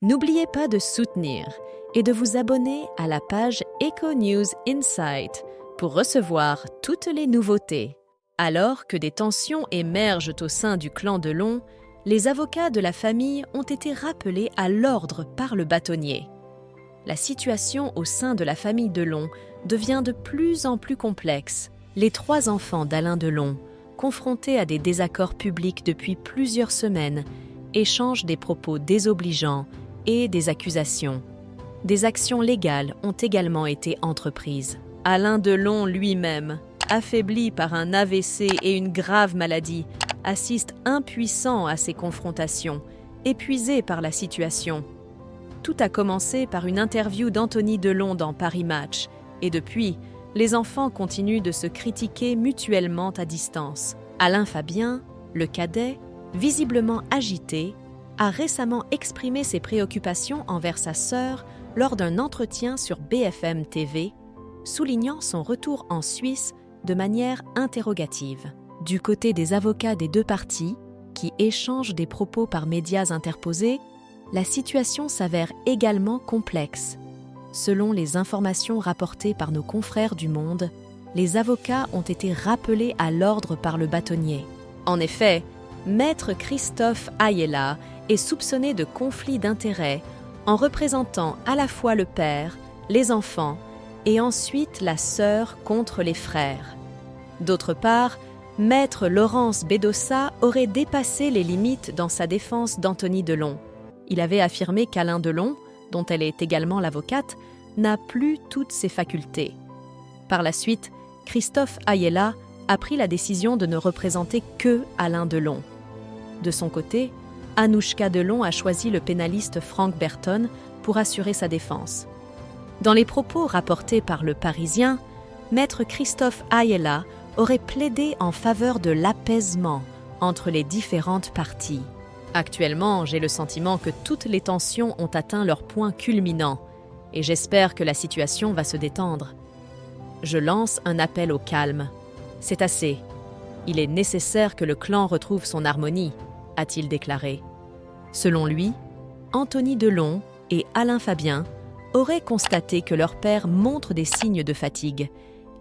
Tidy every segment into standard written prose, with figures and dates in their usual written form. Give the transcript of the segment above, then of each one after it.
N'oubliez pas de soutenir et de vous abonner à la page Eco News Insight pour recevoir toutes les nouveautés. Alors que des tensions émergent au sein du clan Delon, les avocats de la famille ont été rappelés à l'ordre par le bâtonnier. La situation au sein de la famille Delon devient de plus en plus complexe. Les 3 enfants d'Alain Delon, confrontés à des désaccords publics depuis plusieurs semaines, échangent des propos désobligeants et des accusations. Des actions légales ont également été entreprises. Alain Delon lui-même, affaibli par un AVC et une grave maladie, assiste impuissant à ces confrontations, épuisé par la situation. Tout a commencé par une interview d'Anthony Delon dans Paris Match, et depuis, les enfants continuent de se critiquer mutuellement à distance. Alain Fabien, le cadet, visiblement agité, a récemment exprimé ses préoccupations envers sa sœur lors d'un entretien sur BFM TV, soulignant son retour en Suisse de manière interrogative. Du côté des avocats des 2 parties, qui échangent des propos par médias interposés, la situation s'avère également complexe. Selon les informations rapportées par nos confrères du Monde, les avocats ont été rappelés à l'ordre par le bâtonnier. En effet, Maître Christophe Ayella est soupçonné de conflit d'intérêts en représentant à la fois le père, les enfants et ensuite la sœur contre les frères. D'autre part, Maître Laurence Bedossa aurait dépassé les limites dans sa défense d'Anthony Delon. Il avait affirmé qu'Alain Delon, dont elle est également l'avocate, n'a plus toutes ses facultés. Par la suite, Christophe Ayella a pris la décision de ne représenter que Alain Delon. De son côté, Anouchka Delon a choisi le pénaliste Franck Berton pour assurer sa défense. Dans les propos rapportés par Le Parisien, Maître Christophe Ayella aurait plaidé en faveur de l'apaisement entre les différentes parties. Actuellement, j'ai le sentiment que toutes les tensions ont atteint leur point culminant et j'espère que la situation va se détendre. Je lance un appel au calme. C'est assez. Il est nécessaire que le clan retrouve son harmonie, a-t-il déclaré. Selon lui, Anthony Delon et Alain Fabien auraient constaté que leur père montre des signes de fatigue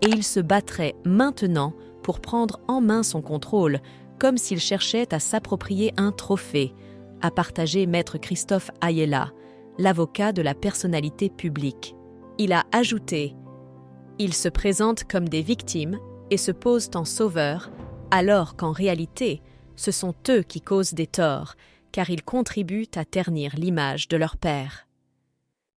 et ils se battraient maintenant pour prendre en main son contrôle, comme s'il cherchait à s'approprier un trophée, a partagé Maître Christophe Ayella, l'avocat de la personnalité publique. Il a ajouté « Ils se présentent comme des victimes et se posent en sauveurs, alors qu'en réalité, ce sont eux qui causent des torts, car ils contribuent à ternir l'image de leur père. »